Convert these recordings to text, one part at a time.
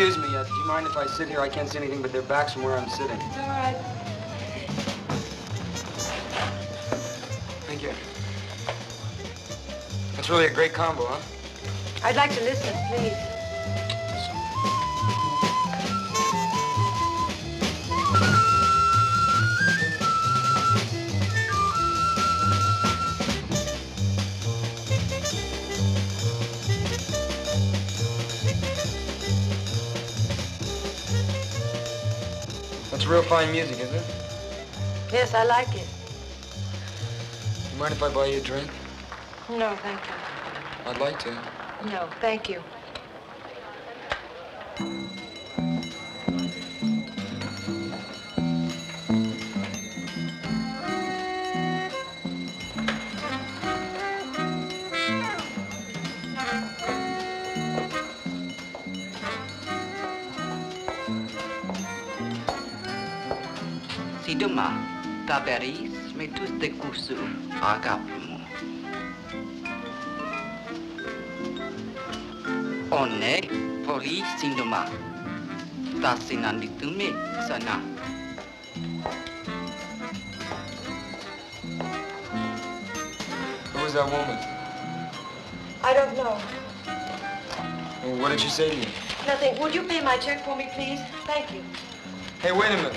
Excuse me, do you mind if I sit here? I can't see anything but their backs from where I'm sitting. It's all right. Thank you. That's really a great combo, huh? I'd like to listen, please. That's real fine music, is it? Yes, I like it. You mind if I buy you a drink? No, thank you. I'd like to. No, thank you. Si demain, ta Paris, met tous des coups regarde-moi. On est police cinéma. Ta sinanditume sana. Who was that woman? I don't know. Well, what did she say to you? Nothing. Would you pay my check for me, please? Thank you. Hey, wait a minute.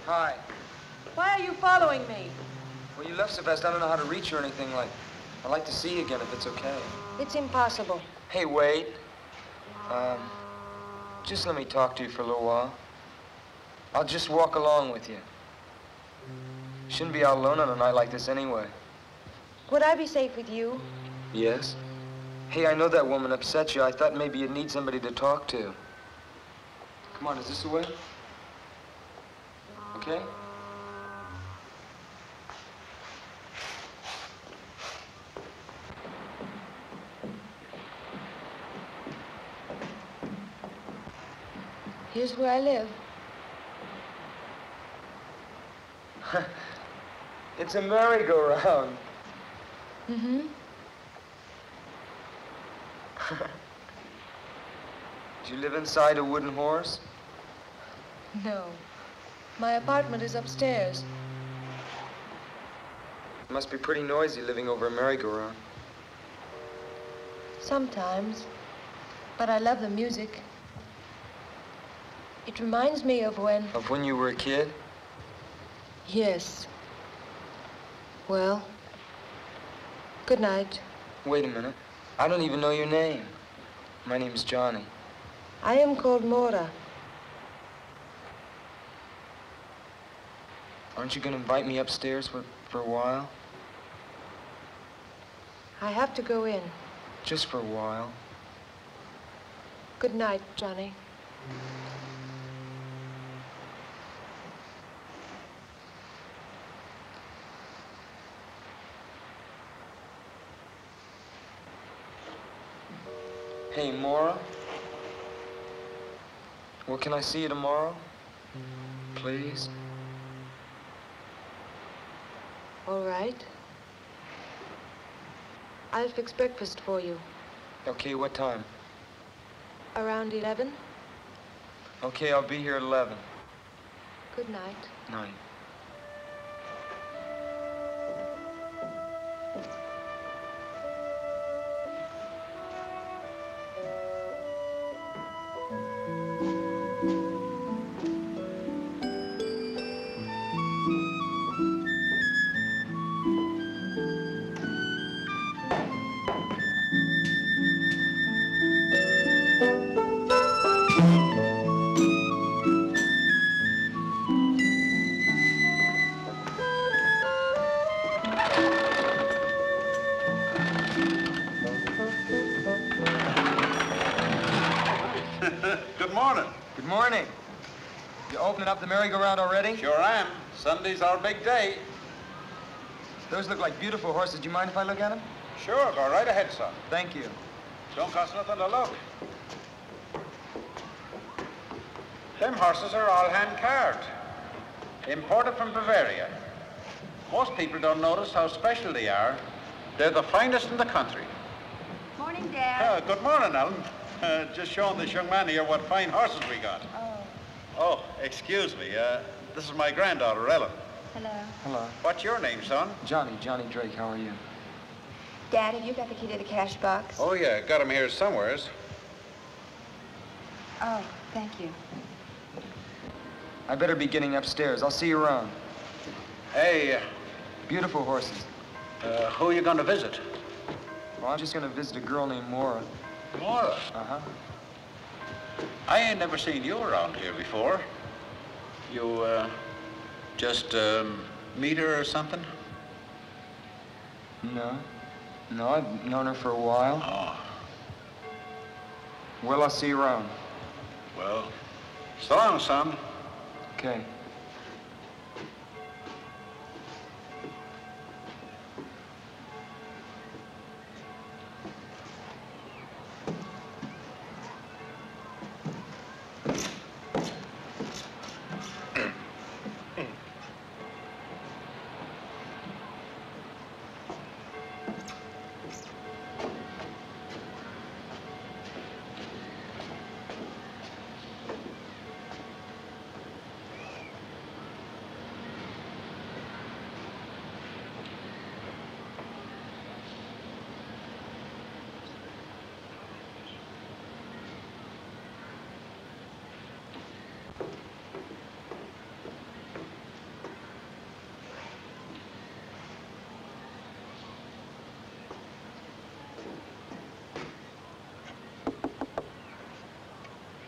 Hi. Why are you following me? Well, you left so fast, I don't know how to reach you or anything like. I'd like to see you again if it's okay. It's impossible. Hey, wait. Just let me talk to you for a little while. I'll just walk along with you. Shouldn't be out alone on a night like this anyway. Would I be safe with you? Yes? Hey, I know that woman upset you. I thought maybe you'd need somebody to talk to. Come on, is this the way? Okay? Here's where I live. It's a merry-go-round. Mm-hmm. Do you live inside a wooden horse? No. My apartment is upstairs. It must be pretty noisy living over a merry-go-round. Sometimes. But I love the music. It reminds me of when... Of when you were a kid? Yes. Well, good night. Wait a minute. I don't even know your name. My name's Johnny. I am called Mora. Aren't you going to invite me upstairs for a while? I have to go in. Just for a while. Good night, Johnny. Hey, Mora. Well, can I see you tomorrow? Please? All right. I'll fix breakfast for you. Okay, what time? Around 11. Okay, I'll be here at 11. Good night. Night. morning. Good morning. You opening up the merry-go-round already? Sure am. Sunday's our big day. Those look like beautiful horses. Do you mind if I look at them? Sure, go right ahead, son. Thank you. Don't cost nothing to look. Them horses are all hand-carved. Imported from Bavaria. Most people don't notice how special they are. They're the finest in the country. Morning, Dad. Good morning, Ellen. Just showing this young man here what fine horses we got. Oh, excuse me. This is my granddaughter, Ellen. Hello. Hello. What's your name, son? Johnny Drake. How are you? Dad, have you got the key to the cash box? Oh, yeah. Got him here somewheres. Oh, thank you. I better be getting upstairs. I'll see you around. Hey, Beautiful horses. who are you going to visit? Well, I'm just going to visit a girl named Mora. Mora. Uh-huh. I ain't never seen you around here before. You, just, meet her or something? No. No, I've known her for a while. Oh, Well, I'll see you around. well, so long, son. Okay.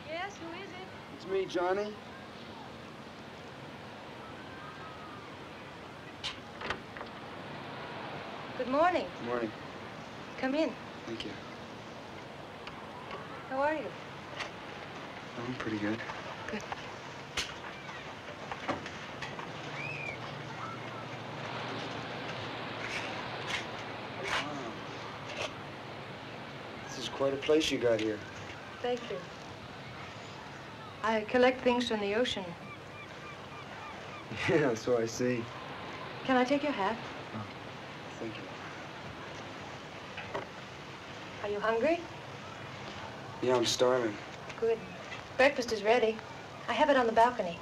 Yes, who is it? It's me, Johnny. Good morning. Good morning. Come in. Thank you. How are you? I'm pretty good. Good. This is quite a place you got here. Thank you. I collect things from the ocean. Yeah, so I see. Can I take your hat? Thank you. Are you hungry? Yeah, I'm starving. Good. Breakfast is ready. I have it on the balcony.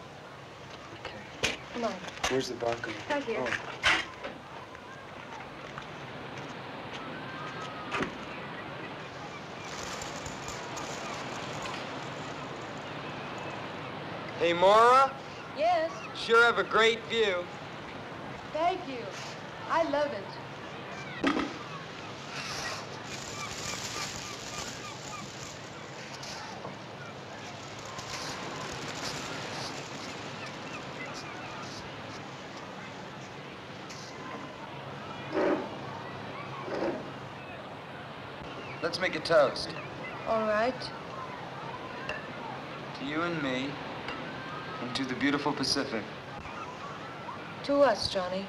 Okay. Come on. Where's the balcony? Right here. Oh. Hey, Mora. Yes. Sure have a great view. Thank you. I love it. Let's make a toast. All right. To you and me, and to the beautiful Pacific. To us, Johnny.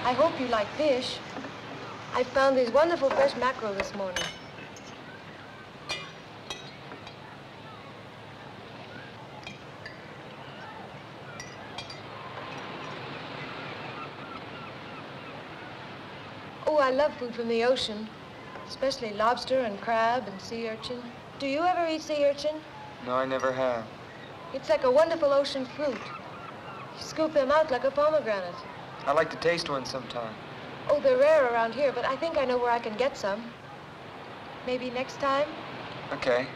I hope you like fish. I found these wonderful fresh mackerel this morning. Oh, I love food from the ocean, especially lobster and crab and sea urchin. Do you ever eat sea urchin? No, I never have. It's like a wonderful ocean fruit. You scoop them out like a pomegranate. I'd like to taste one sometime. Oh, they're rare around here, but I think I know where I can get some. Maybe next time? Okay.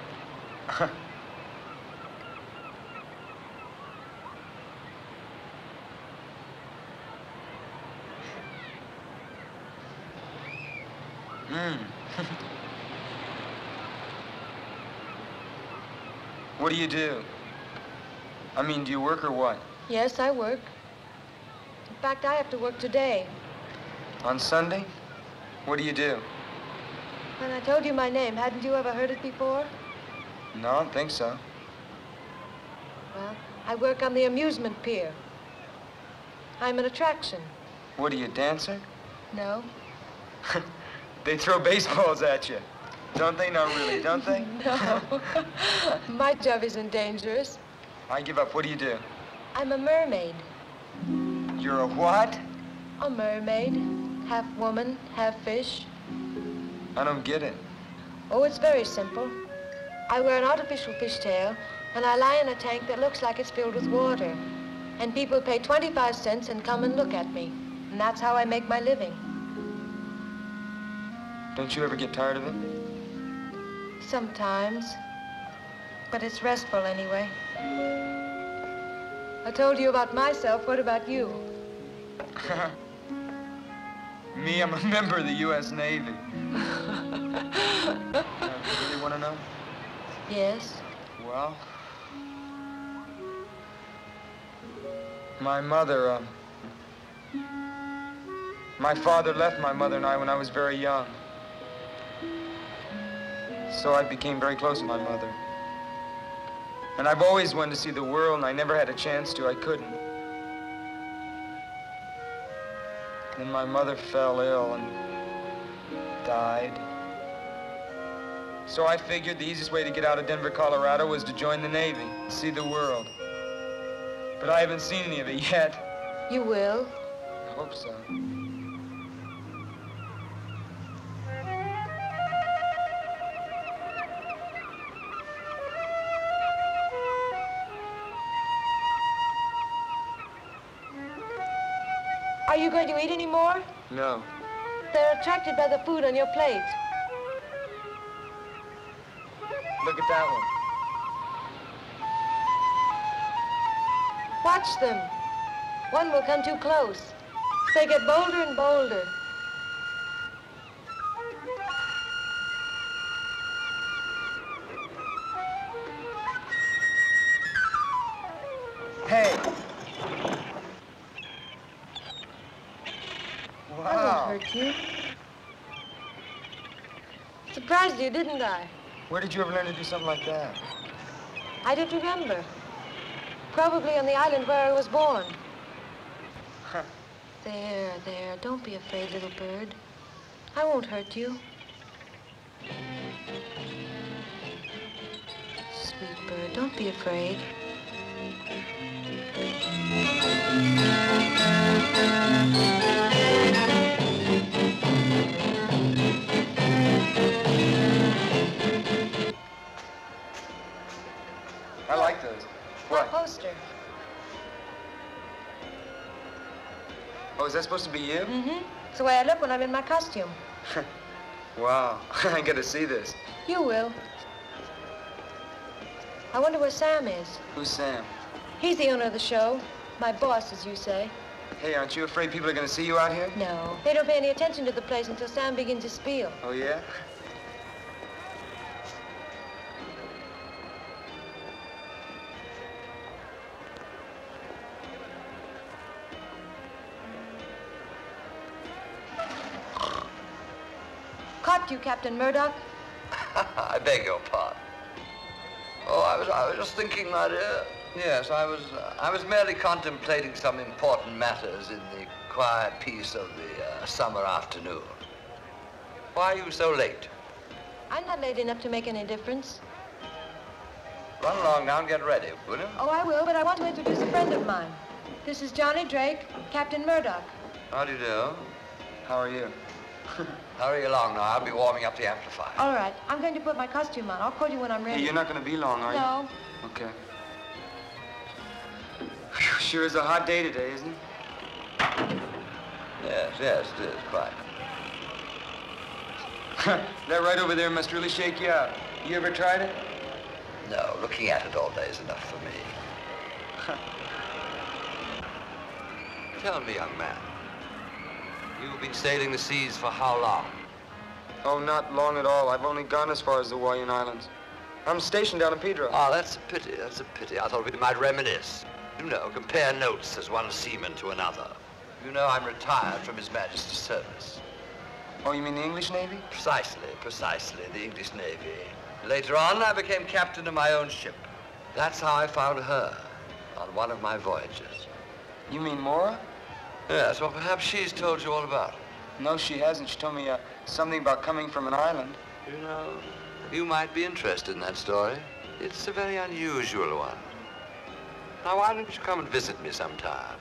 What do you do? I mean, do you work or what? Yes, I work. In fact, I have to work today. On Sunday? What do you do? When I told you my name, hadn't you ever heard it before? No, I don't think so. Well, I work on the amusement pier. I'm an attraction. What are you, a dancer? No. They throw baseballs at you. Don't they? No, really, don't they? No. My job isn't dangerous. I give up. What do you do? I'm a mermaid. You're a what? A mermaid. Half woman, half fish. I don't get it. Oh, it's very simple. I wear an artificial fishtail, and I lie in a tank that looks like it's filled with water. And people pay 25 cents and come and look at me. And that's how I make my living. Don't you ever get tired of it? Sometimes. But it's restful anyway. I told you about myself. What about you? Me, I'm a member of the U.S. Navy. You really want to know? Yes. Well, my mother, my father left my mother and I when I was very young. So I became very close to my mother. And I've always wanted to see the world, and I never had a chance to. I couldn't. Then my mother fell ill and died. So I figured the easiest way to get out of Denver, Colorado was to join the Navy, see the world. But I haven't seen any of it yet. You will. I hope so. Are you going to eat any more? No. They're attracted by the food on your plate. Look at that one. Watch them. One will come too close. They get bolder and bolder. Hey. I won't hurt you. Surprised you, didn't I? Where did you ever learn to do something like that? I don't remember. Probably on the island where I was born. Huh. There, there. Don't be afraid, little bird. I won't hurt you. Sweet bird, don't be afraid. I like those. My What? poster. Oh, is that supposed to be you? Mm-hmm. It's the way I look when I'm in my costume. Wow. I gotta see this. You will. I wonder where Sam is. Who's Sam? He's the owner of the show. My boss, as you say. Hey, aren't you afraid people are gonna see you out here? No. They don't pay any attention to the place until Sam begins his spiel. Oh, yeah? Caught you, Captain Murdoch. I beg your pardon. Oh, I was just thinking, my dear. Yes, I was merely contemplating some important matters in the quiet peace of the summer afternoon. Why are you so late? I'm not late enough to make any difference. Run along now and get ready, will you? Oh, I will, but I want to introduce a friend of mine. This is Johnny Drake, Captain Murdoch. How do you do? How are you? Hurry along now. I'll be warming up the amplifier. All right, I'm going to put my costume on. I'll call you when I'm ready. Hey, you're not gonna be long, are you? No. Okay. Whew, sure is a hot day today, isn't it? Yes, it is, quite. That right over there must really shake you out. You ever tried it? No, looking at it all day is enough for me. Tell me, young man, you've been sailing the seas for how long? Oh, not long at all. I've only gone as far as the Hawaiian Islands. I'm stationed down in Pedro. Oh, that's a pity. That's a pity. I thought we might reminisce. You know, compare notes as one seaman to another. You know I'm retired from His Majesty's service. Oh, you mean the English Navy? Precisely, the English Navy. Later on, I became captain of my own ship. That's how I found her on one of my voyages. You mean Mora? Yes, well, perhaps she's told you all about it. No, she hasn't. She told me something about coming from an island. You know, you might be interested in that story. It's a very unusual one. Now, why don't you come and visit me sometime?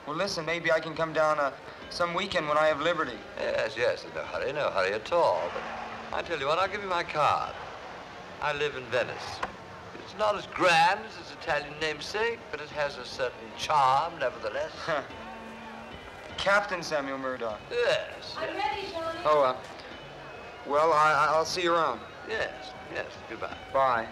Well, listen, maybe I can come down some weekend when I have liberty. Yes, no hurry at all. But I tell you what, I'll give you my card. I live in Venice. It's not as grand as its Italian namesake, but it has a certain charm, nevertheless. Captain Samuel Murdoch. Yes. I'm ready, Johnny. Oh, well, I'll see you around. Yes, goodbye. Bye.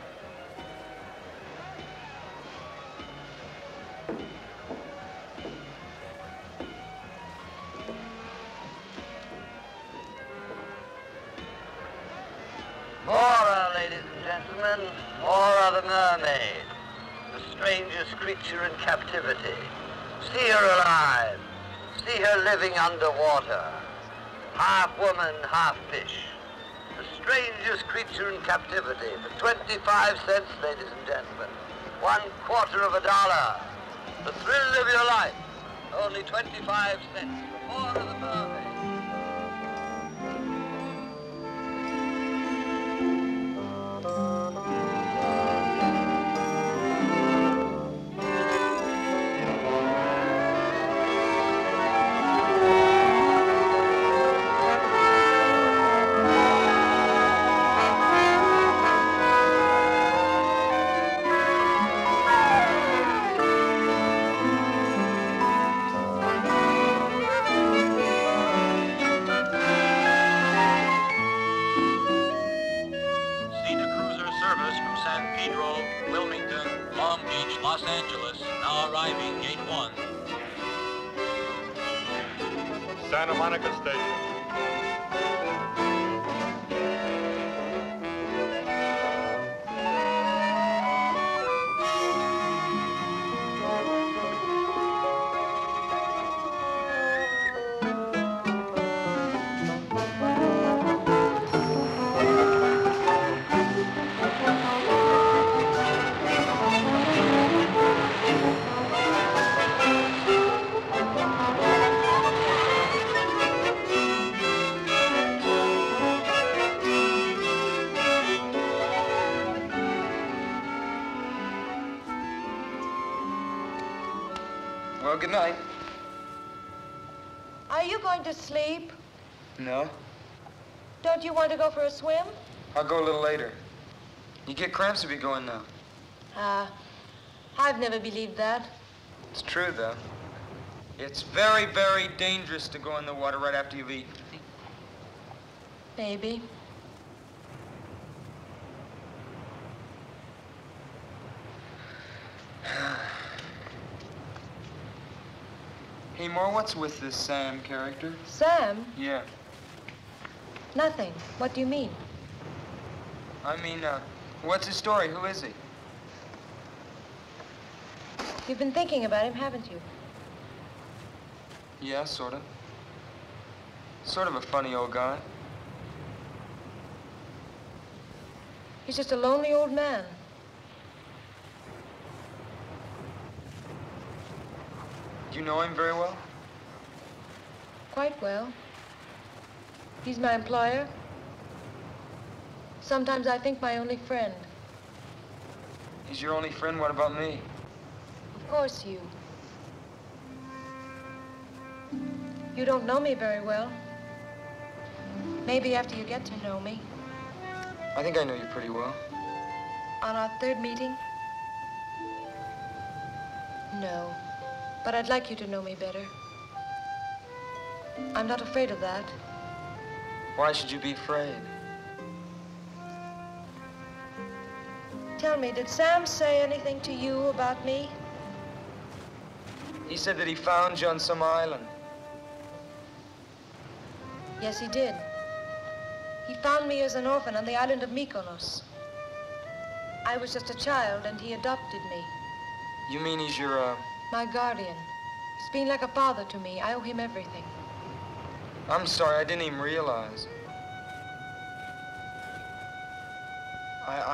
Mora, ladies and gentlemen, Mora the mermaid, the strangest creature in captivity. See her alive. See her living underwater. Half woman, half fish. The strangest creature in captivity. For 25 cents, ladies and gentlemen. $0.25. The thrill of your life. Only 25 cents. For Mora the mermaid. Los Angeles, now arriving Gate 1. Santa Monica Station. Well, good night. Are you going to sleep? No. Don't you want to go for a swim? I'll go a little later. You get cramps if you go in now. I've never believed that. It's true, though. It's very, very dangerous to go in the water right after you've eaten. Maybe. Hey, Moore, what's with this Sam character? Sam? Yeah. Nothing. What do you mean? I mean, what's his story? Who is he? You've been thinking about him, haven't you? Yeah, sort of. Sort of a funny old guy. He's just a lonely old man. Do you know him very well? Quite well. He's my employer. Sometimes I think my only friend. He's your only friend? What about me? Of course, you. You don't know me very well. Maybe after you get to know me. I think I know you pretty well. On our third meeting? No. But I'd like you to know me better. I'm not afraid of that. Why should you be afraid? Tell me, did Sam say anything to you about me? He said that he found you on some island. Yes, he did. He found me as an orphan on the island of Mykonos. I was just a child, and he adopted me. You mean he's your, My guardian. He's been like a father to me. I owe him everything. I'm sorry, I didn't even realize.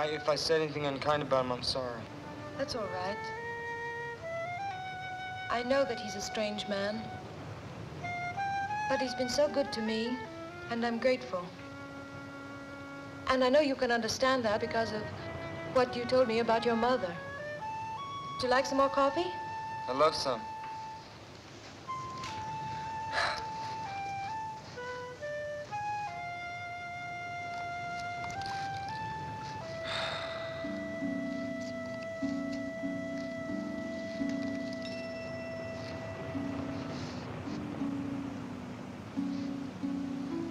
If I said anything unkind about him, I'm sorry. That's all right. I know that he's a strange man. But he's been so good to me, and I'm grateful. And I know you can understand that because of what you told me about your mother. Would you like some more coffee? I love some.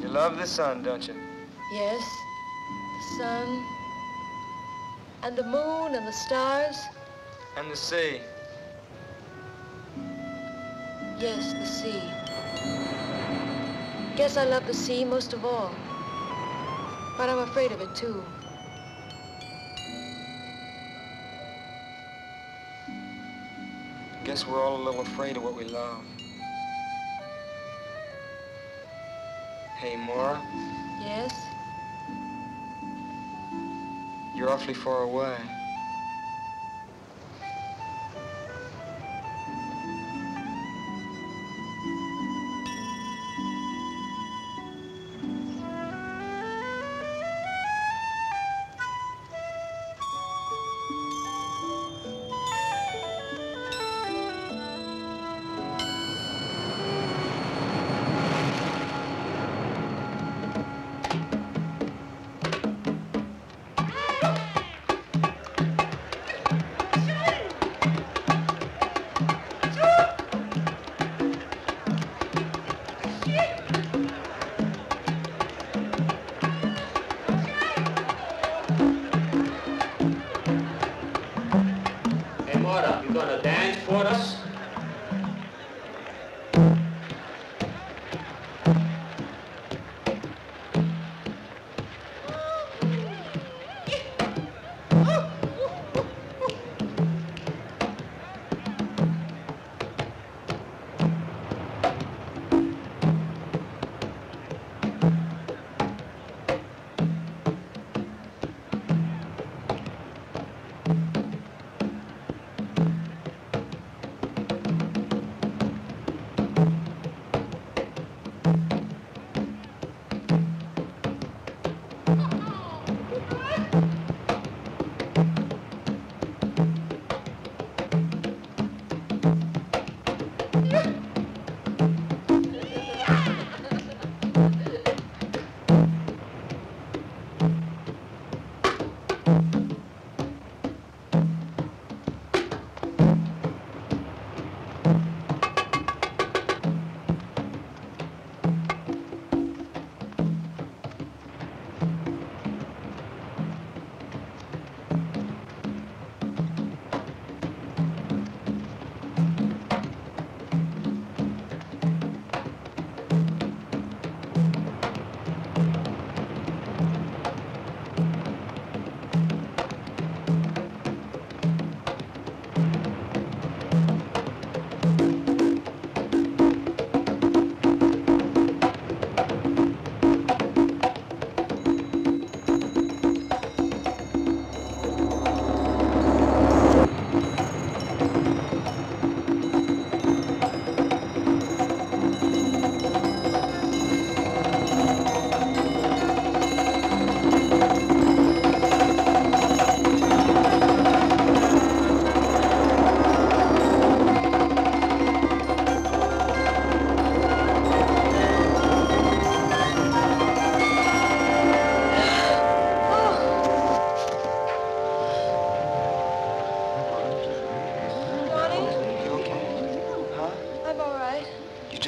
You love the sun, don't you? Yes. The sun, and the moon, and the stars. And the sea. Yes, the sea. Guess I love the sea most of all. But I'm afraid of it, too. Guess we're all a little afraid of what we love. Hey, Maura. Yes? You're awfully far away.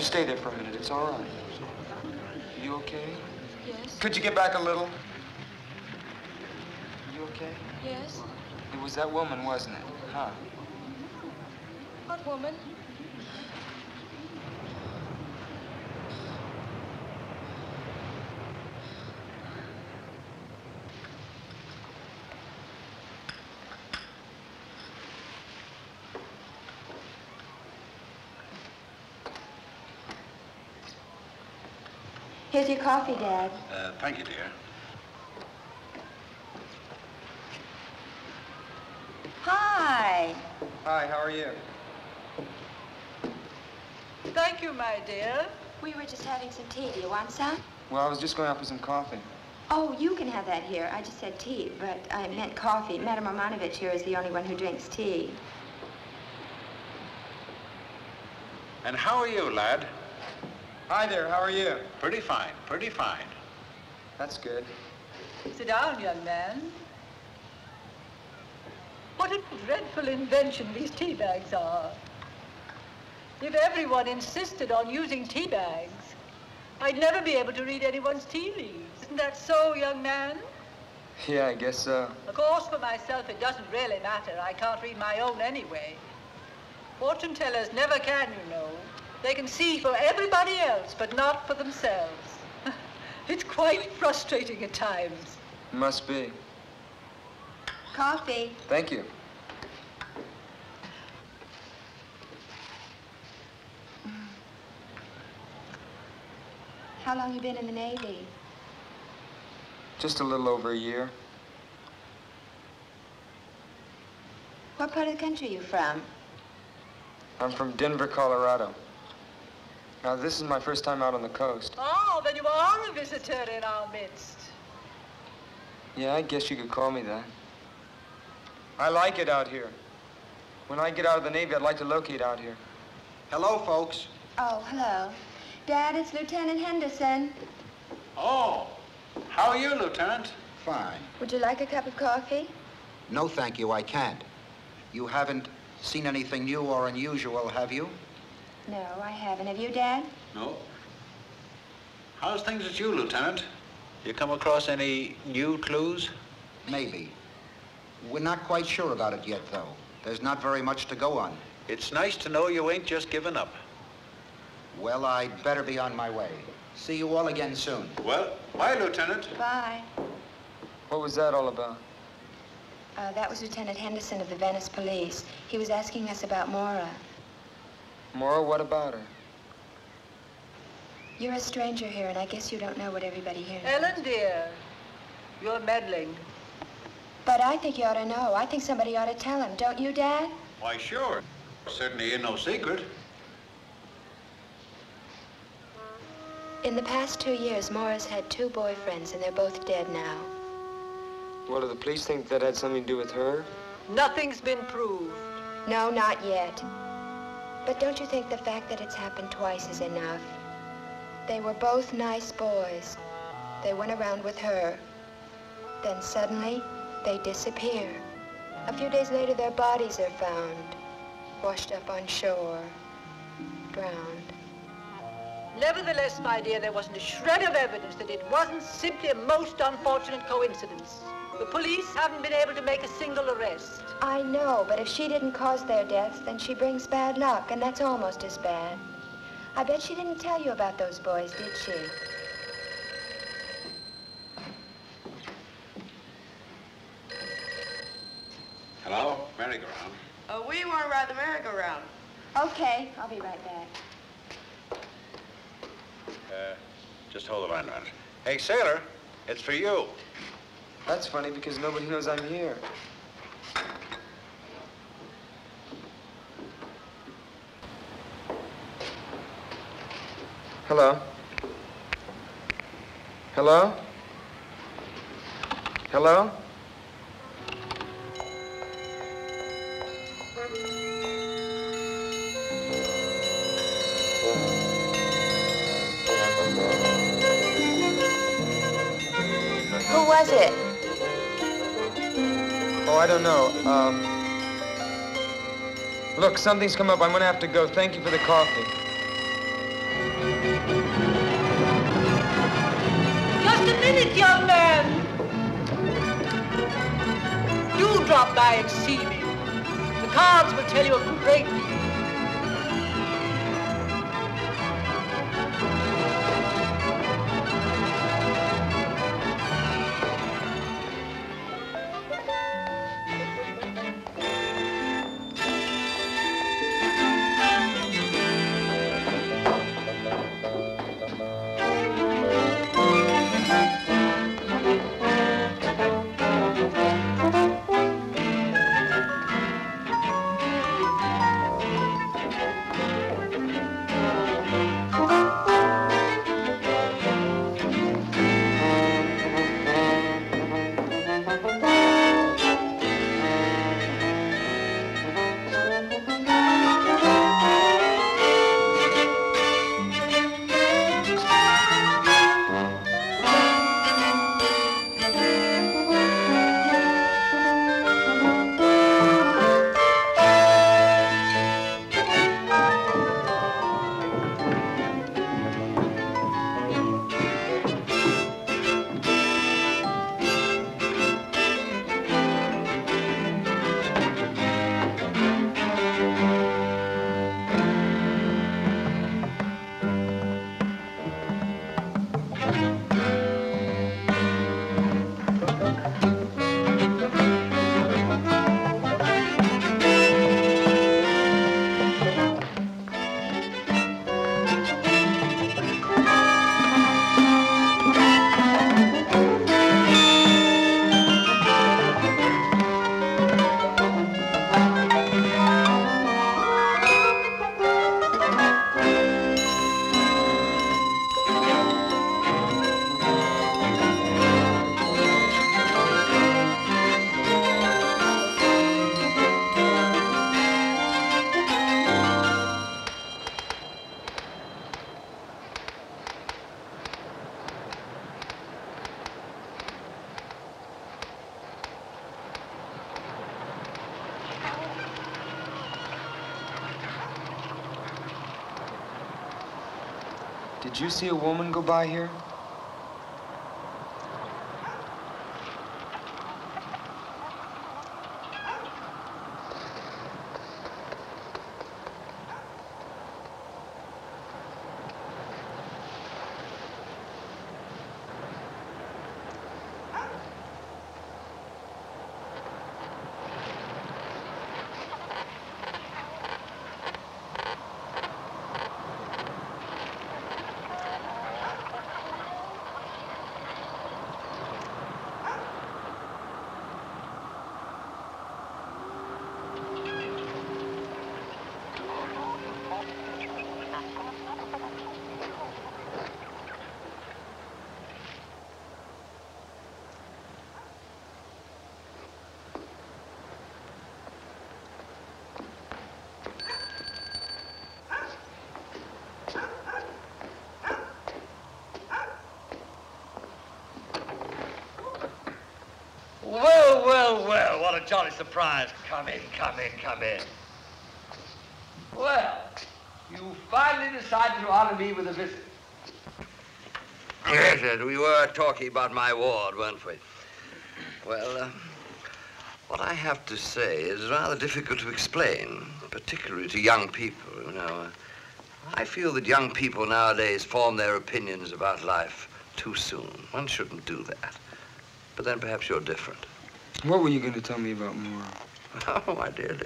Stay there for a minute. It's all right. You okay? Yes. Could you get back a little? You okay? Yes. It was that woman, wasn't it? Huh? What woman? Here's your coffee, Dad. Thank you, dear. Hi. Hi, how are you? Thank you, my dear. We were just having some tea. Do you want some? Well, I was just going out for some coffee. Oh, you can have that here. I just said tea, but I meant coffee. Madam Romanovich here is the only one who drinks tea. And how are you, lad? Hi there, how are you? Pretty fine, pretty fine. That's good. Sit down, young man. What a dreadful invention these tea bags are. If everyone insisted on using tea bags, I'd never be able to read anyone's tea leaves. Isn't that so, young man? Yeah, I guess so. Of course, for myself, it doesn't really matter. I can't read my own anyway. Fortune tellers never can, you know. They can see for everybody else, but not for themselves. It's quite frustrating at times. Must be. Coffee. Thank you. How long you been in the Navy? Just a little over a year. What part of the country are you from? I'm from Denver, Colorado. Now, this is my first time out on the coast. Oh, then you are a visitor in our midst. Yeah, I guess you could call me that. I like it out here. When I get out of the Navy, I'd like to locate out here. Hello, folks. Oh, hello. Dad, it's Lieutenant Henderson. Oh, how are you, Lieutenant? Fine. Would you like a cup of coffee? No, thank you, I can't. You haven't seen anything new or unusual, have you? No, I haven't. Have you, Dad? No. How's things with you, Lieutenant? You come across any new clues? Maybe. We're not quite sure about it yet, though. There's not very much to go on. It's nice to know you ain't just given up. Well, I'd better be on my way. See you all again soon. Well, bye, Lieutenant. Bye. What was that all about? That was Lieutenant Henderson of the Venice Police. He was asking us about Maura. Maura, what about her? You're a stranger here, and I guess you don't know what everybody here knows. Ellen, dear, you're meddling. But I think you ought to know. I think somebody ought to tell him. Don't you, Dad? Why, sure. Certainly ain't no secret. In the past 2 years, Maura's had 2 boyfriends, and they're both dead now. What, do the police think that had something to do with her? Nothing's been proved. No, not yet. But don't you think the fact that it's happened twice is enough? They were both nice boys. They went around with her. Then suddenly, they disappear. A few days later, their bodies are found, washed up on shore, drowned. Nevertheless, my dear, there wasn't a shred of evidence that it wasn't simply a most unfortunate coincidence. The police haven't been able to make a single arrest. I know, but if she didn't cause their deaths, then she brings bad luck, and that's almost as bad. I bet she didn't tell you about those boys, did she? Hello? Merry-go-round. We want to ride the merry-go-round. Okay, I'll be right back. Just hold the line, man. Hey, sailor, it's for you. That's funny because nobody knows I'm here. Hello? Hello? Hello? Who was it? Oh, I don't know. Look, something's come up. I'm gonna have to go. Thank you for the coffee. Just a minute, young man. Do drop by and see me. The cards will tell you a great deal. Did you see a woman go by here? Well, well, well, what a jolly surprise. Come in, come in, come in. Well, you finally decided to honor me with a visit. Yes, yes, we were talking about my ward, weren't we? Well, what I have to say is rather difficult to explain, particularly to young people, you know. I feel that young people nowadays form their opinions about life too soon. One shouldn't do that. But then perhaps you're different. What were you going to tell me about Mora? Oh, my dear,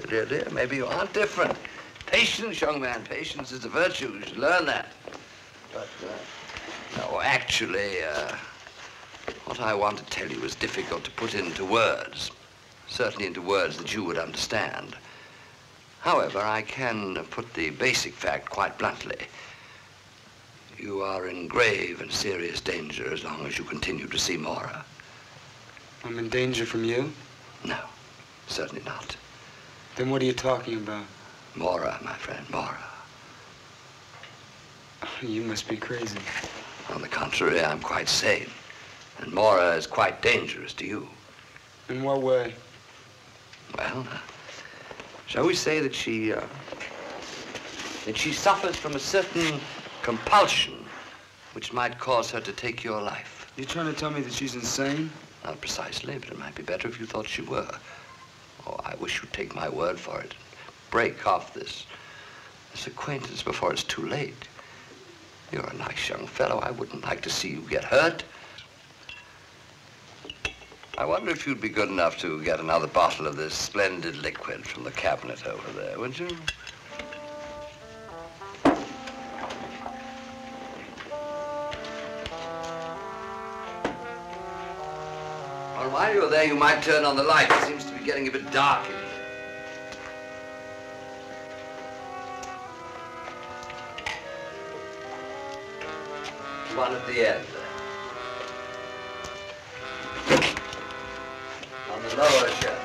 maybe you aren't different. Patience, young man, patience is a virtue. You should learn that. But, no, actually, what I want to tell you is difficult to put into words. Certainly into words that you would understand. However, I can put the basic fact quite bluntly. You are in grave and serious danger as long as you continue to see Mora. I'm in danger from you? No, certainly not. Then what are you talking about? Mora, my friend, Mora. You must be crazy. On the contrary, I'm quite sane. And Mora is quite dangerous to you. In what way? Well, shall we say that she suffers from a certain compulsion which might cause her to take your life. You're trying to tell me that she's insane? Not precisely, but it might be better if you thought she were. Oh, I wish you'd take my word for it. Break off this acquaintance before it's too late. You're a nice young fellow. I wouldn't like to see you get hurt. I wonder if you'd be good enough to get another bottle of this splendid liquid from the cabinet over there, would you? Well, while you're there, you might turn on the light. It seems to be getting a bit dark in here. One at the end. On the lower shelf.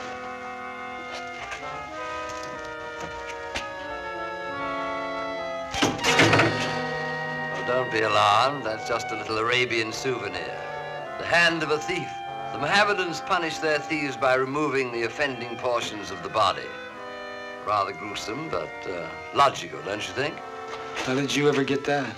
Oh, don't be alarmed. That's just a little Arabian souvenir. The hand of a thief. The Mohammedans punish their thieves by removing the offending portions of the body. Rather gruesome, but logical, don't you think? How did you ever get that?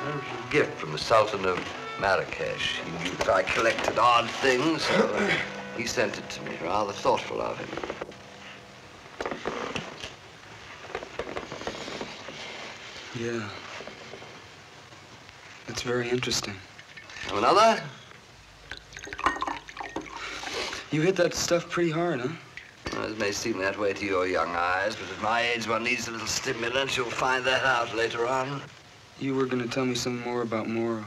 It was a gift from the Sultan of Marrakesh. He knew that I collected odd things, so he sent it to me. Rather thoughtful of him. Yeah. That's very interesting. Have another? You hit that stuff pretty hard, huh? Well, it may seem that way to your young eyes, but at my age one needs a little stimulant. You'll find that out later on. You were going to tell me some more about Mora.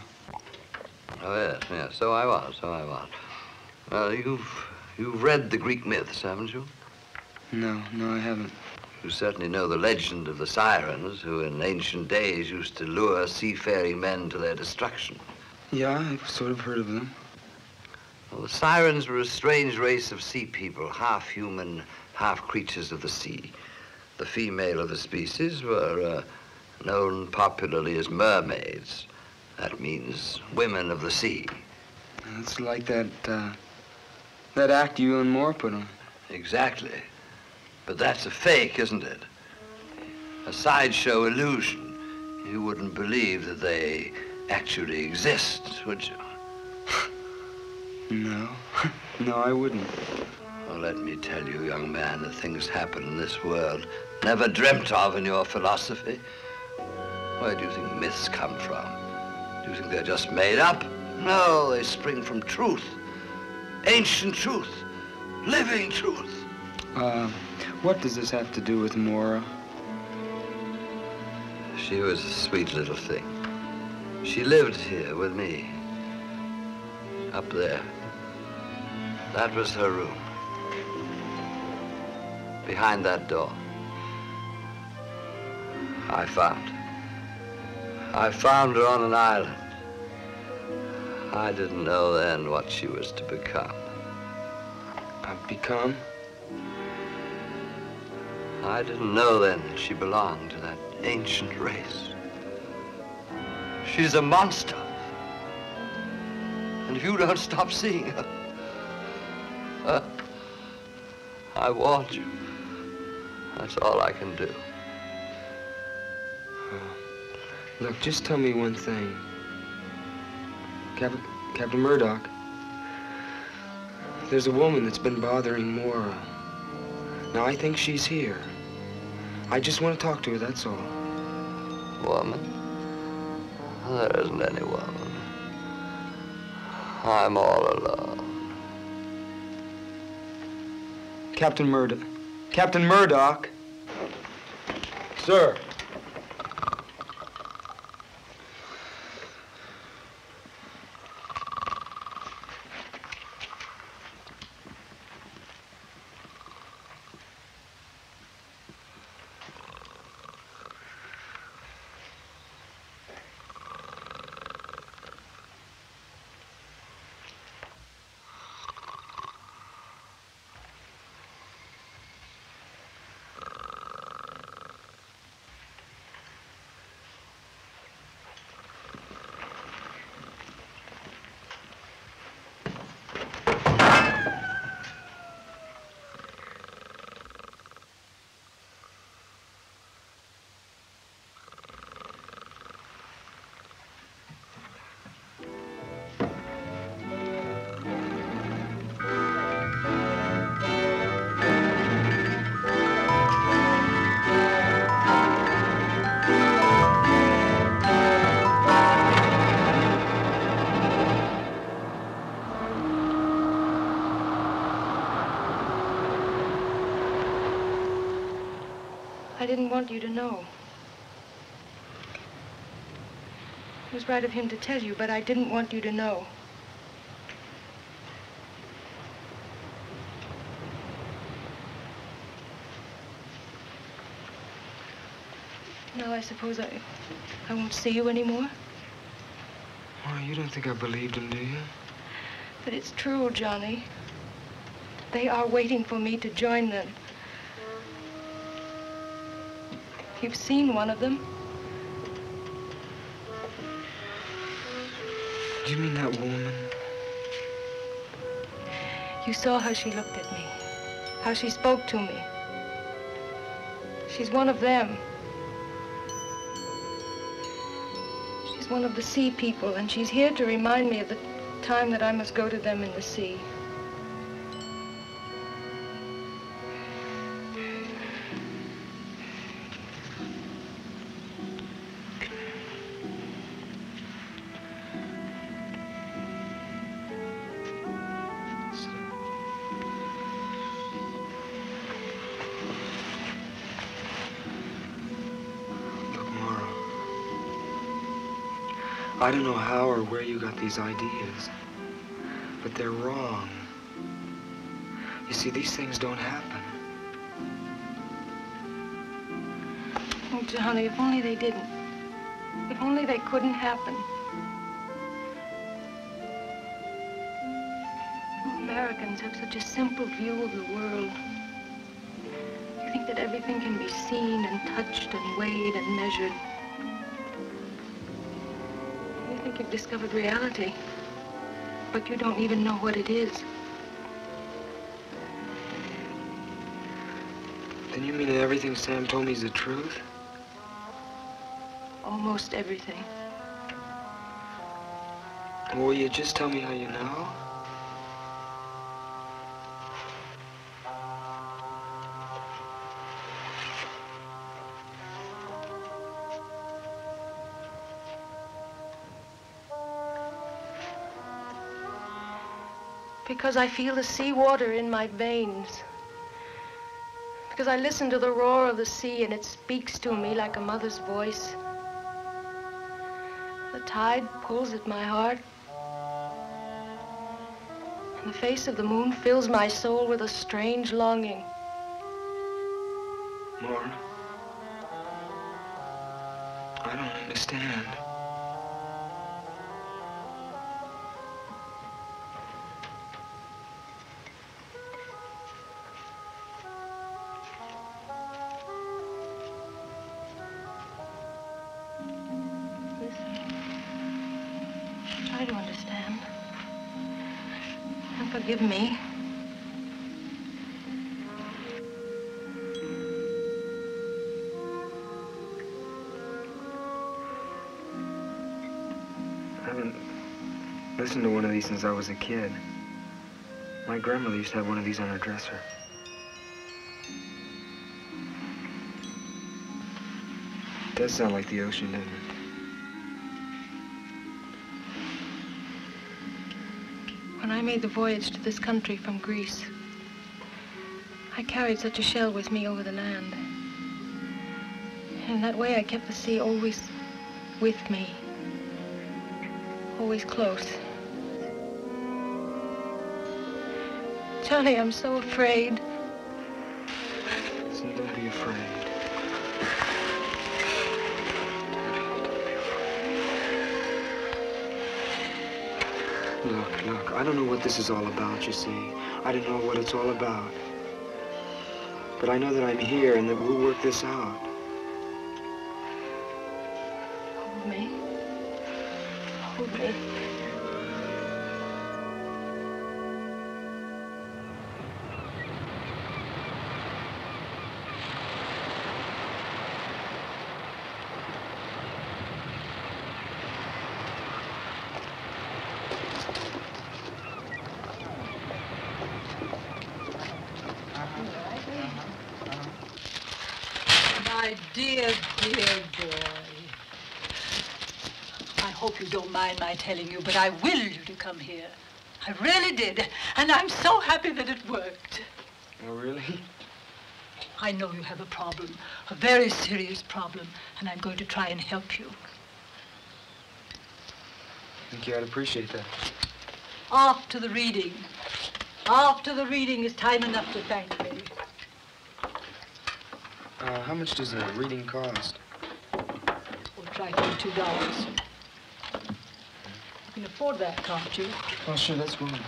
Oh, yes, so I was. Well, you've read the Greek myths, haven't you? No, I haven't. You certainly know the legend of the sirens, who in ancient days used to lure seafaring men to their destruction. Yeah, I've sort of heard of them. Well, the sirens were a strange race of sea people, half human, half creatures of the sea. The female of the species were known popularly as mermaids. That means women of the sea. It's like that act you and Moore put on. Exactly. But that's a fake, isn't it? A sideshow illusion. You wouldn't believe that they actually exist, would you? No. No, I wouldn't. Well, let me tell you, young man, that things happen in this world never dreamt of in your philosophy. Where do you think myths come from? Do you think they're just made up? No, they spring from truth. Ancient truth. Living truth. What does this have to do with Mora? She was a sweet little thing. She lived here with me. Up there. That was her room. Behind that door. I found her on an island. I didn't know then what she was to become. Become? I didn't know then that she belonged to that ancient race. She's a monster. And if you don't stop seeing her, I warned you. That's all I can do. Look, just tell me one thing. Captain Murdoch, there's a woman that's been bothering Mora. Now, I think she's here. I just want to talk to her, that's all. Woman? There isn't any woman. I'm all alone. Captain Murdoch. Captain Murdoch! Sir. I didn't want you to know. It was right of him to tell you, but I didn't want you to know. Now I suppose I won't see you anymore? Oh, you don't think I believed him, do you? But it's true, Johnny. They are waiting for me to join them. You've seen one of them. Do you mean that woman? You saw how she looked at me, how she spoke to me. She's one of them. She's one of the sea people, and she's here to remind me of the time that I must go to them in the sea. I don't know how or where you got these ideas, but they're wrong. You see, these things don't happen. Oh, Johnny, if only they didn't. If only they couldn't happen. Americans have such a simple view of the world. You think that everything can be seen and touched and weighed and measured. You think you've discovered reality, but you don't even know what it is. Then you mean that everything Sam told me is the truth? Almost everything. Will you just tell me how you know? Because I feel the seawater in my veins. Because I listen to the roar of the sea and it speaks to me like a mother's voice. The tide pulls at my heart. And the face of the moon fills my soul with a strange longing. More? I don't understand. Try to understand. And forgive me. I haven't listened to one of these since I was a kid. My grandmother used to have one of these on her dresser. It does sound like the ocean, doesn't it? When I made the voyage to this country from Greece, I carried such a shell with me over the land. And in that way I kept the sea always with me, always close. Johnny, I'm so afraid. Listen, don't be afraid. Look, I don't know what this is all about, you see. I don't know what it's all about. But I know that I'm here and that we'll work this out. Hold me. Hold me. My dear, dear boy. I hope you don't mind my telling you, but I willed you to come here. I really did. And I'm so happy that it worked. Oh, really? I know you have a problem, a very serious problem, and I'm going to try and help you. I think you ought to appreciate that. After the reading. After the reading is time enough to thank me. How much does a reading cost? We'll try for $2. You can afford that, can't you? Oh, sure, that's fine.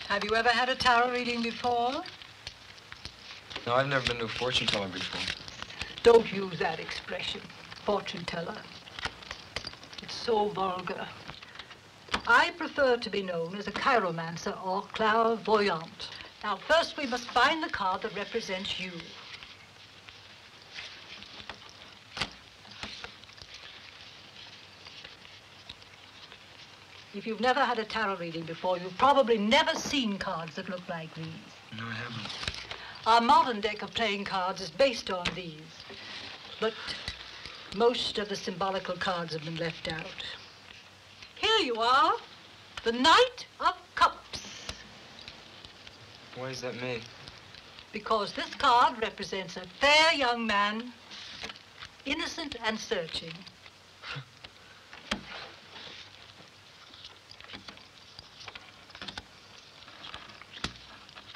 Have you ever had a tarot reading before? No, I've never been to a fortune teller before. Don't use that expression, fortune teller. It's so vulgar. I prefer to be known as a chiromancer or clairvoyant. Now, first we must find the card that represents you. If you've never had a tarot reading before, you've probably never seen cards that look like these. No, I haven't. Our modern deck of playing cards is based on these, but most of the symbolical cards have been left out. Here you are, the Knight of Cups. Why is that me? Because this card represents a fair young man, innocent and searching.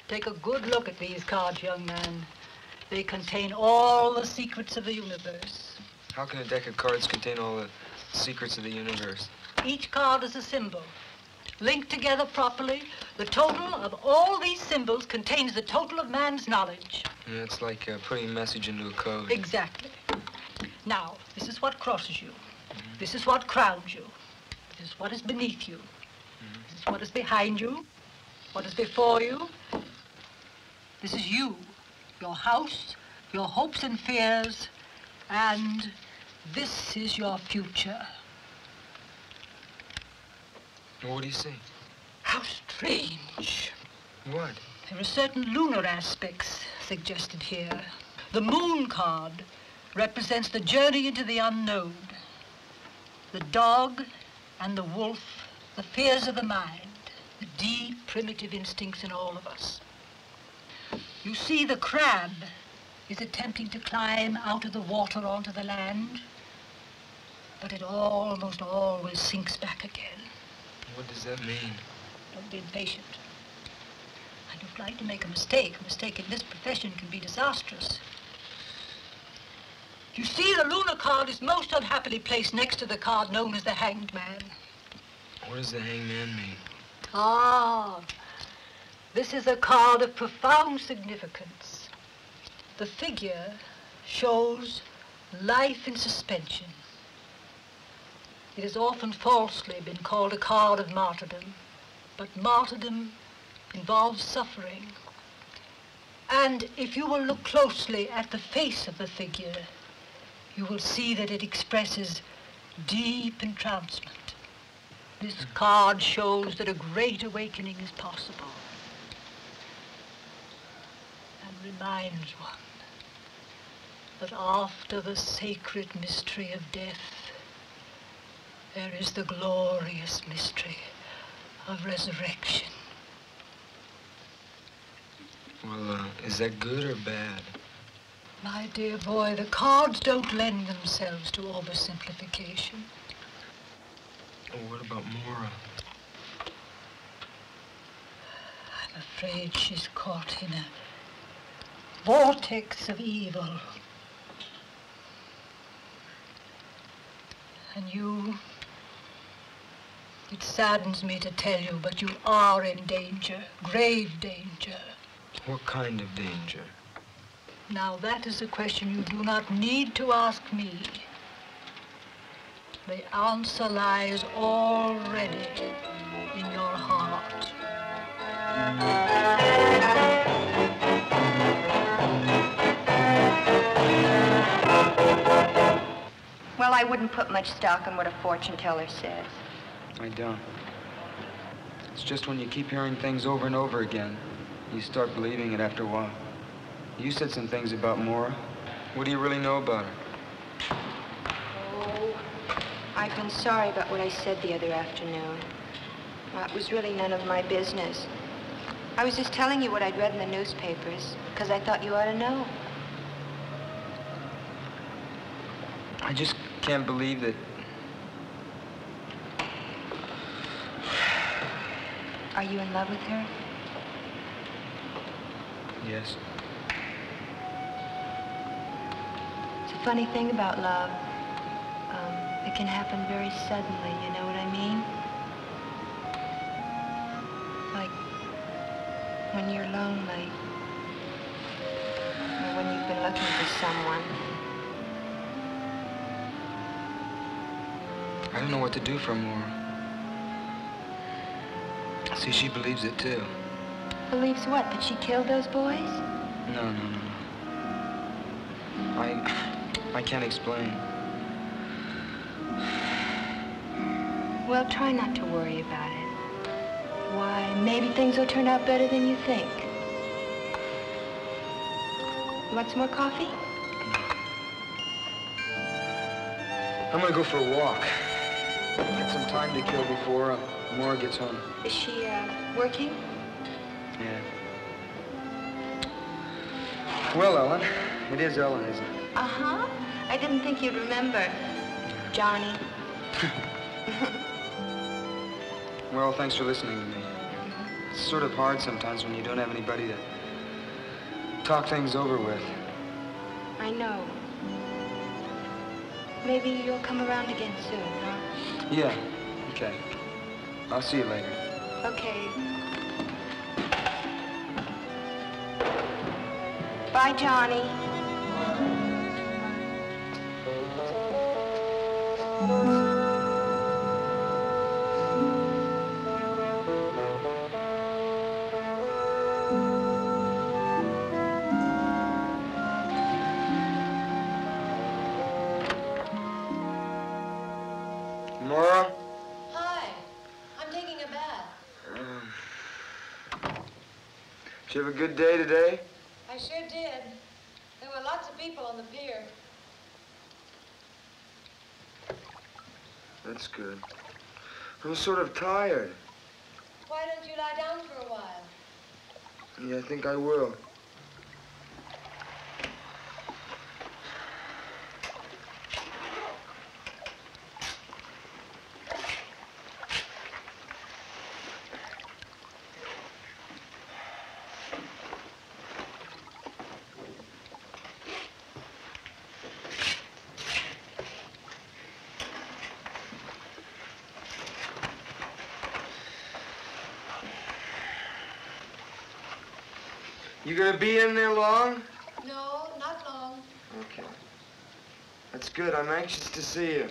Take a good look at these cards, young man. They contain all the secrets of the universe. How can a deck of cards contain all the secrets of the universe? Each card is a symbol. Linked together properly, the total of all these symbols contains the total of man's knowledge. Yeah, it's like putting a message into a code. Exactly. Now, this is what crosses you. This is what crowns you. This is what is beneath you. This is what is behind you. What is before you. This is you, your house, your hopes and fears, and this is your future. What do you see? How strange. What? There are certain lunar aspects suggested here. The moon card represents the journey into the unknown. The dog and the wolf, the fears of the mind, the deep primitive instincts in all of us. You see, the crab is attempting to climb out of the water onto the land, but it almost always sinks back again. What does that mean? Don't be impatient. I don't like to make a mistake. A mistake in this profession can be disastrous. You see, the lunar card is most unhappily placed next to the card known as the Hanged Man. What does the Hanged Man mean? Ah, this is a card of profound significance. The figure shows life in suspension. It has often falsely been called a card of martyrdom, but martyrdom involves suffering. And if you will look closely at the face of the figure, you will see that it expresses deep entrancement. This card shows that a great awakening is possible and reminds one that after the sacred mystery of death, there is the glorious mystery of resurrection. Well, is that good or bad? My dear boy, the cards don't lend themselves to oversimplification. Oh, what about Mora? I'm afraid she's caught in a vortex of evil. And you, it saddens me to tell you, but you are in danger, grave danger. What kind of danger? Now that is a question you do not need to ask me. The answer lies already in your heart. Well, I wouldn't put much stock in what a fortune teller says. I don't. It's just when you keep hearing things over and over again, you start believing it after a while. You said some things about Mora. What do you really know about her? Oh, I've been sorry about what I said the other afternoon. Well, it was really none of my business. I was just telling you what I'd read in the newspapers, because I thought you ought to know. I just can't believe that... Are you in love with her? Yes. It's a funny thing about love. It can happen very suddenly, you know what I mean? Like when you're lonely, or when you've been looking for someone. I don't know what to do for Mora. See, she believes it too. Believes what? That she killed those boys? No. I can't explain. Well, try not to worry about it. Why, maybe things will turn out better than you think. You want some more coffee? I'm gonna go for a walk. Get some time to kill before Mora gets home. Is she, working? Yeah. Well, Ellen. It is Ellen, isn't it? Uh-huh. I didn't think you'd remember. Johnny. Well, thanks for listening to me. It's sort of hard sometimes when you don't have anybody to talk things over with. I know. Maybe you'll come around again soon, huh? Yeah. Okay. I'll see you later. Okay. Bye, Johnny. Did you have a good day today? I sure did. There were lots of people on the pier. That's good. I'm sort of tired. Why don't you lie down for a while? Yeah, I think I will. You gonna be in there long? No, not long. Okay. That's good. I'm anxious to see you.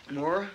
More?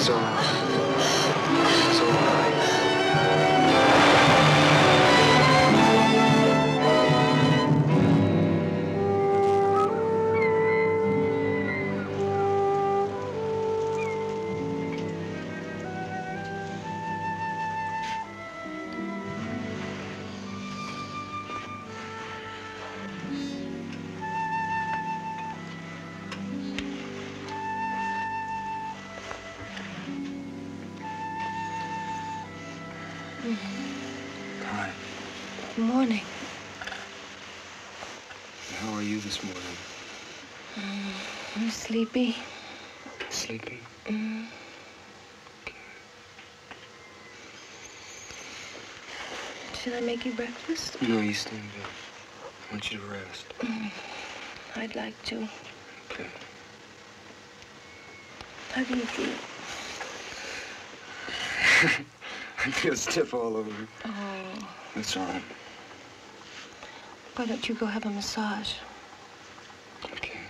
is all right. It's all right. Hi. Good morning. How are you this morning? I'm sleepy. Sleepy? Should I make you breakfast? No, you stay in bed. I want you to rest. I'd like to. Okay. How do you feel? I feel stiff all over. Oh. That's all right. Why don't you go have a massage? Okay.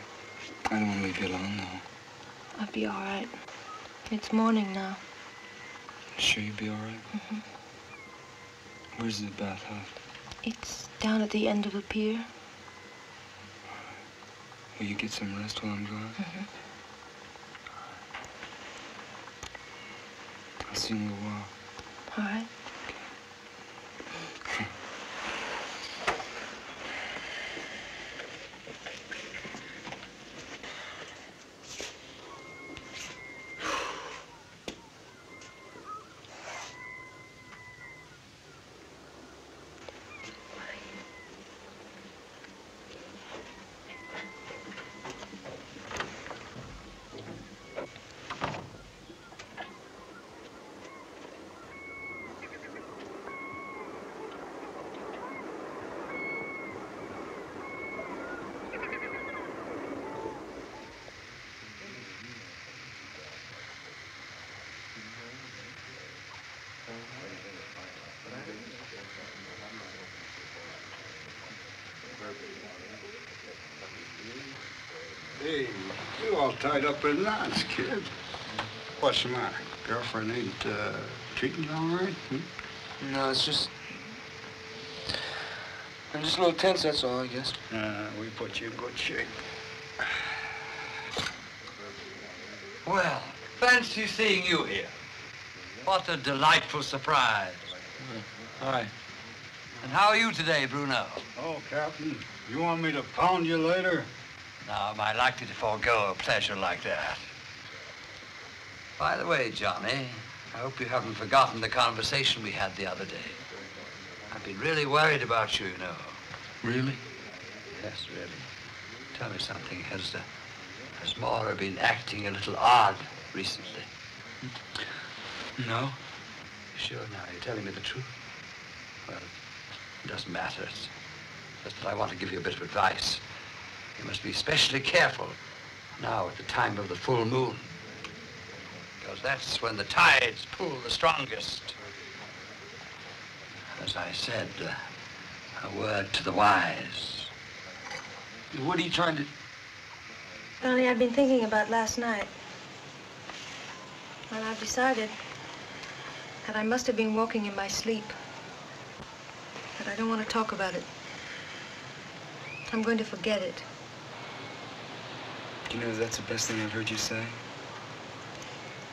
I don't want to leave you alone, though. I'll be all right. It's morning now. Sure you'll be all right? Where's the bathhouse? It's down at the end of the pier. Will you get some rest while I'm gone? I'll see you in a little while. All right. Hey, you all tied up in knots, kid. What's the matter? Girlfriend ain't treating you all right? No, it's just... I'm just a little tense, that's all, I guess. We put you in good shape. Well, fancy seeing you here. What a delightful surprise. Hi. And how are you today, Bruno? Oh, Captain, you want me to pound you later? Now, am I likely to forego a pleasure like that? By the way, Johnny, I hope you haven't forgotten the conversation we had the other day. I've been really worried about you, you know. Really? Yes, really. Tell me something. Has Maura been acting a little odd recently? No. Sure now, you're telling me the truth? Well, it doesn't matter. It's just that I want to give you a bit of advice. You must be especially careful now at the time of the full moon. Because that's when the tides pull the strongest. As I said, a word to the wise. What are you trying to... Donnie, I've been thinking about last night. And I've decided that I must have been walking in my sleep. But I don't want to talk about it. I'm going to forget it. You know, that's the best thing I've heard you say.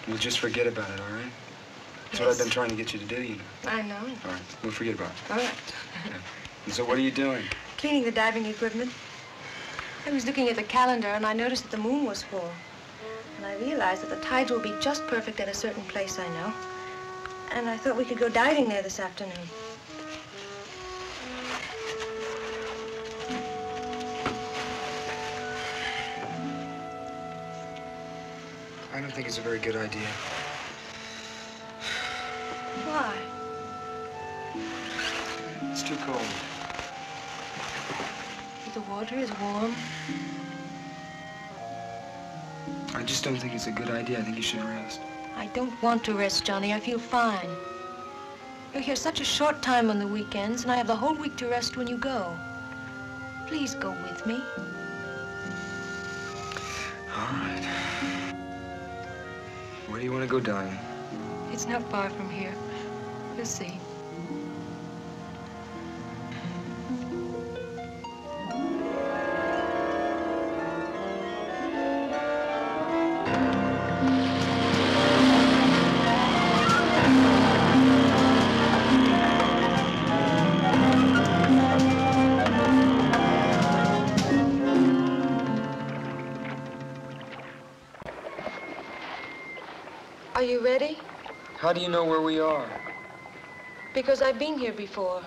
We'll just forget about it, all right? That's what I've been trying to get you to do, you know. I know. All right, we'll forget about it. All right. Yeah. And so what are you doing? Cleaning the diving equipment. I was looking at the calendar and I noticed that the moon was full. And I realized that the tides will be just perfect at a certain place I know. And I thought we could go diving there this afternoon. I don't think it's a very good idea. Why? It's too cold. The water is warm. I just don't think it's a good idea. I think you should rest. I don't want to rest, Johnny. I feel fine. You're here such a short time on the weekends, and I have the whole week to rest when you go. Please go with me. All right. Where do you want to to go diving? It's not far from here. You'll see. Are you ready? How do you know where we are? Because I've been here before.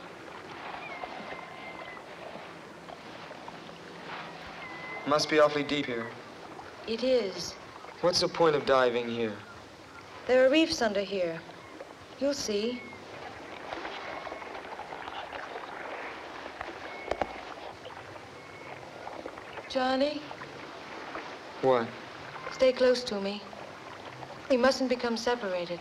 Must be awfully deep here. It is. What's the point of diving here? There are reefs under here. You'll see. Johnny, What? stay close to me. We mustn't become separated.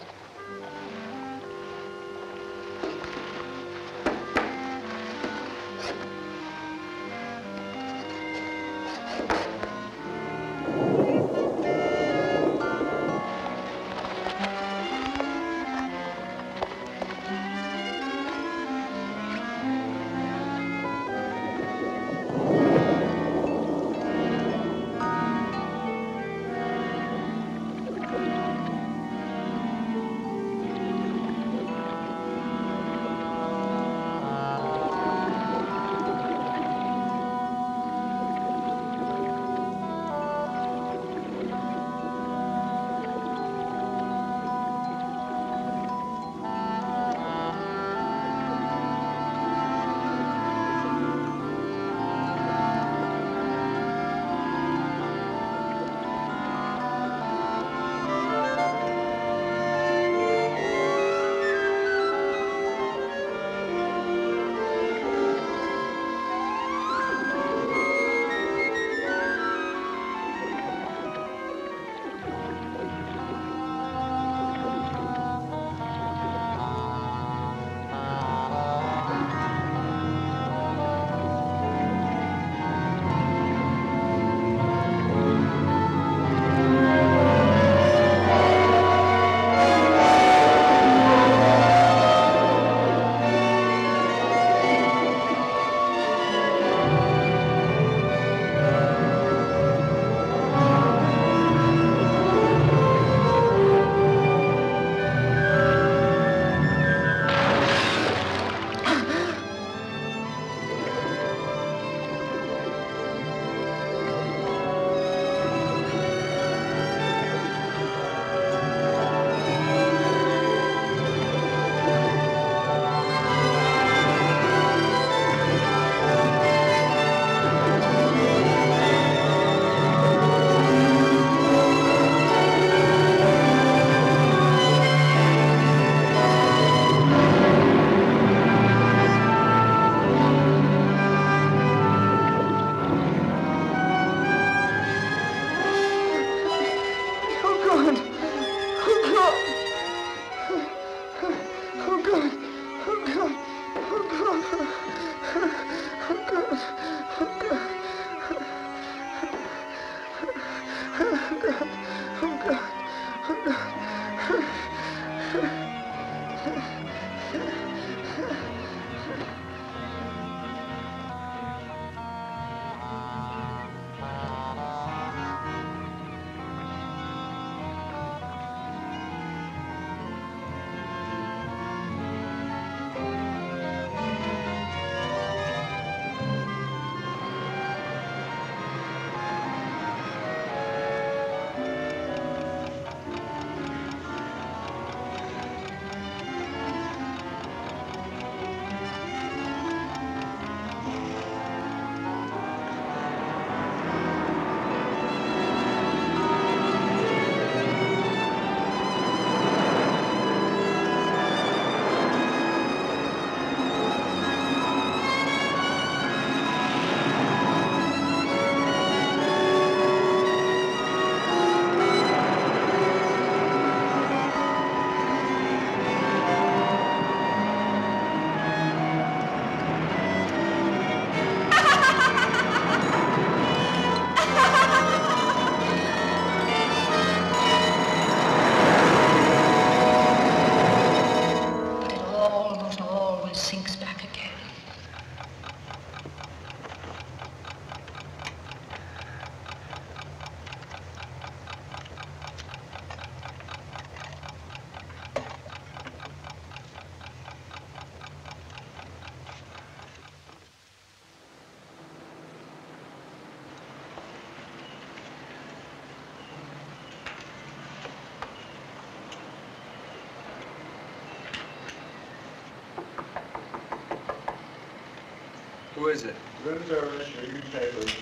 Who is it? Room service, reading papers.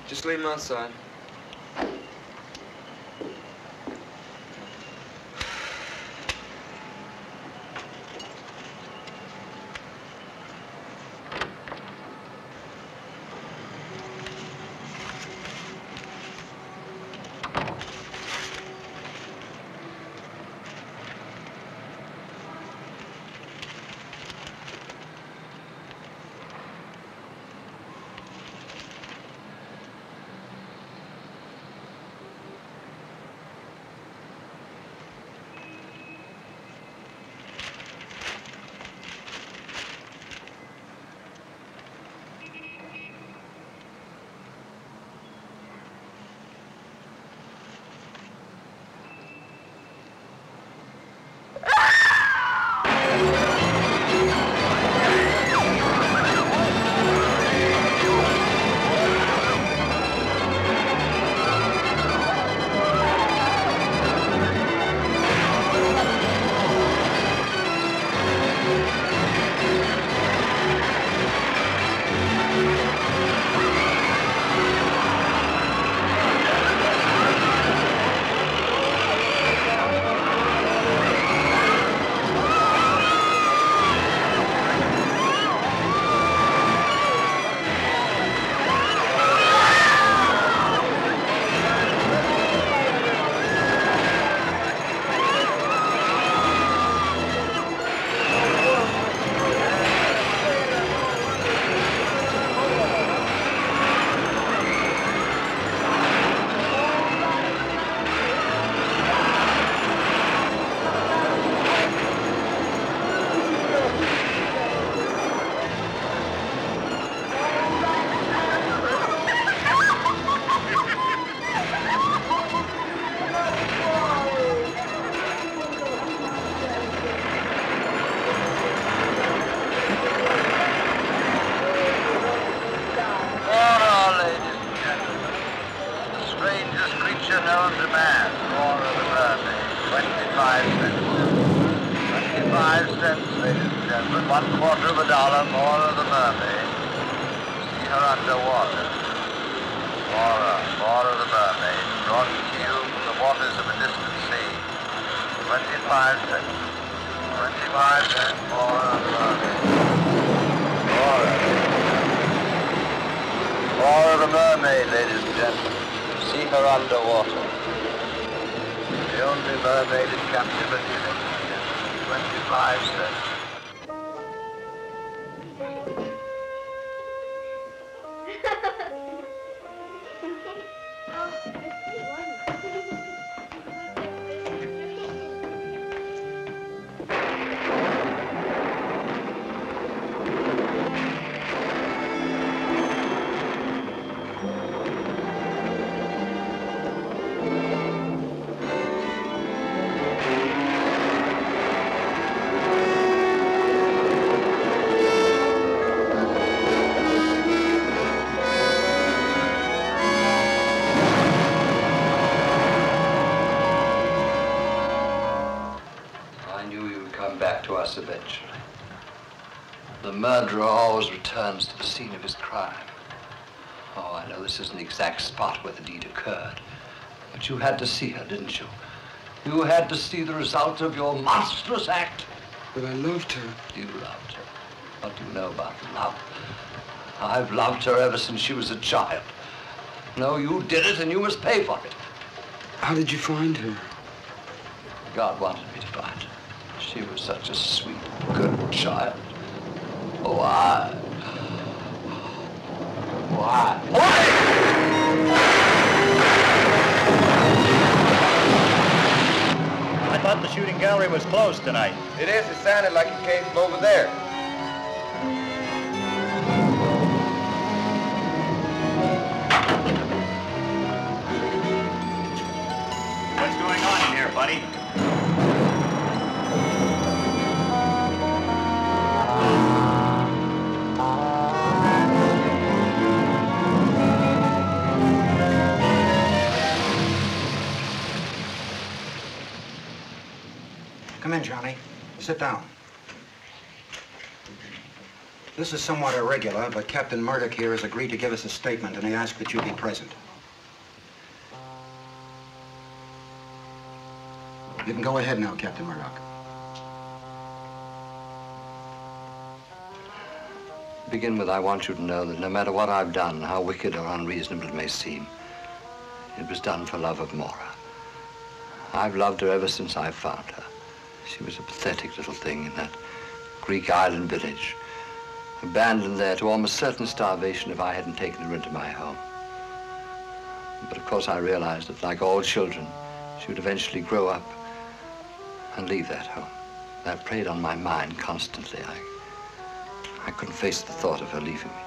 Just leave him outside. Eventually. The murderer always returns to the scene of his crime. Oh, I know this isn't the exact spot where the deed occurred, but you had to see her, didn't you? You had to see the result of your monstrous act. But I loved her. You loved her. What do you know about love? I've loved her ever since she was a child. No, you did it, and you must pay for it. How did you find her? God wanted me to find her. She was such a sweet, good child. Why? I thought the shooting gallery was closed tonight. It is. It sounded like it came from over there. What's going on in here, buddy? Come in, Johnny. Sit down. This is somewhat irregular, but Captain Murdoch here has agreed to give us a statement, and he asked that you be present. You can go ahead now, Captain Murdoch. To begin with, I want you to know that no matter what I've done, how wicked or unreasonable it may seem, it was done for love of Maura. I've loved her ever since I found her. She was a pathetic little thing in that Greek island village, abandoned there to almost certain starvation if I hadn't taken her into my home. But of course I realized that, like all children, she would eventually grow up and leave that home. That preyed on my mind constantly. I couldn't face the thought of her leaving me.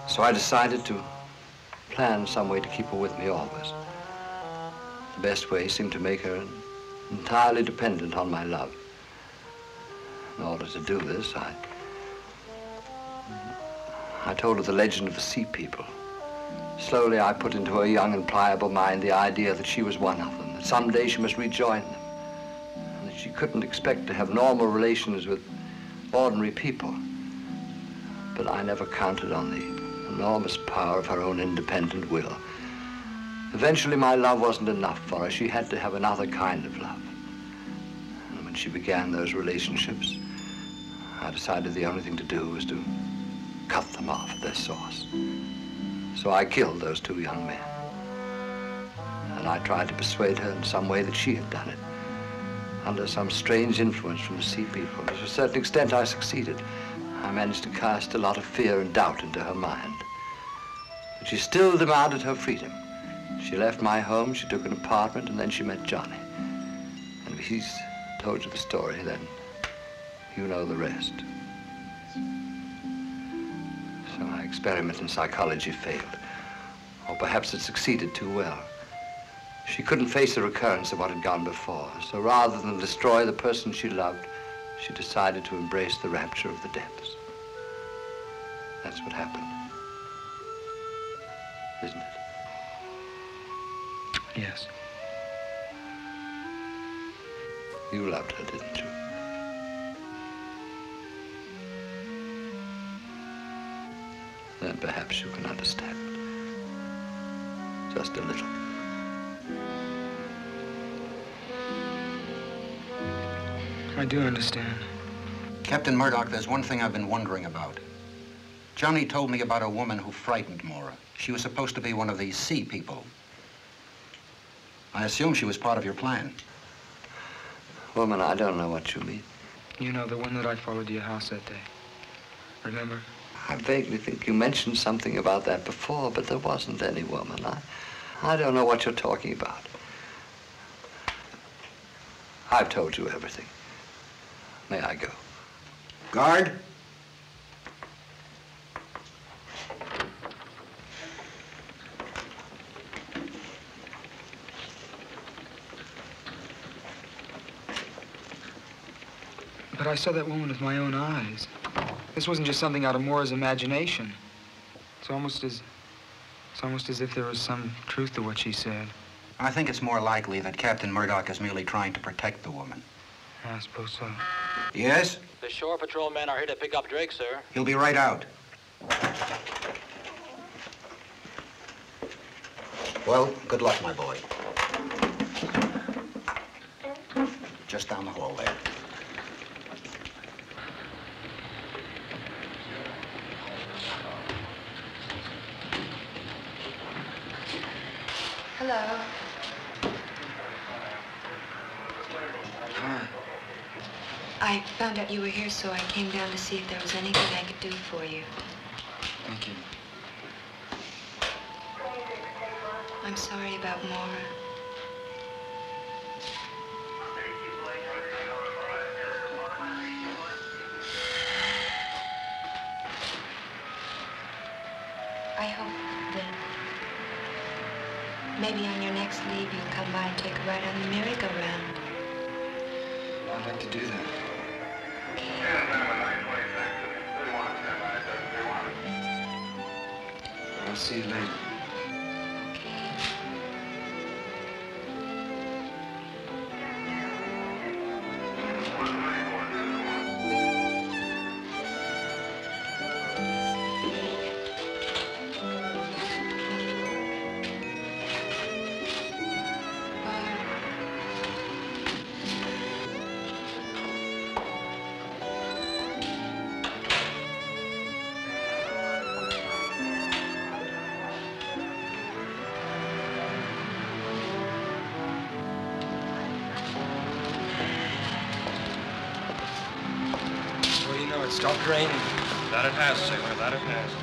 So I decided to plan some way to keep her with me always. The best way seemed to make her entirely dependent on my love. In order to do this, I told her the legend of the Sea People. Slowly, I put into her young and pliable mind the idea that she was one of them, that someday she must rejoin them, and that she couldn't expect to have normal relations with ordinary people. But I never counted on the enormous power of her own independent will. Eventually, my love wasn't enough for her. She had to have another kind of love. And when she began those relationships, I decided the only thing to do was to cut them off at their source. So I killed those two young men. And I tried to persuade her in some way that she had done it, under some strange influence from the Sea People. To a certain extent, I succeeded. I managed to cast a lot of fear and doubt into her mind. But she still demanded her freedom. She left my home, she took an apartment, and then she met Johnny. And if he's told you the story, then you know the rest. So my experiment in psychology failed. Or perhaps it succeeded too well. She couldn't face the recurrence of what had gone before. So rather than destroy the person she loved, she decided to embrace the rapture of the depths. That's what happened. Isn't it? Yes. You loved her, didn't you? Then perhaps you can understand. Just a little. I do understand. Captain Murdoch, there's one thing I've been wondering about. Johnny told me about a woman who frightened Maura. She was supposed to be one of these Sea People. I assume she was part of your plan. Woman, I don't know what you mean. You know, the one that I followed to your house that day. Remember? I vaguely think you mentioned something about that before, but there wasn't any woman. I don't know what you're talking about. I've told you everything. May I go? Guard. But I saw that woman with my own eyes. This wasn't just something out of Maura's imagination. It's almost as if there was some truth to what she said. I think it's more likely that Captain Murdoch is merely trying to protect the woman. I suppose so. Yes? The shore patrol men are here to pick up Drake, sir. He'll be right out. Well, good luck, my boy. Just down the hall there. Hello. Hi. I found out you were here, so I came down to see if there was anything I could do for you. Thank you. I'm sorry about Maura. I hope that maybe on your next leave you'll come by and take a ride on the merry-go-round. I'd like to do that. I'll see you later. stopped raining. That it has, sailor, that it has.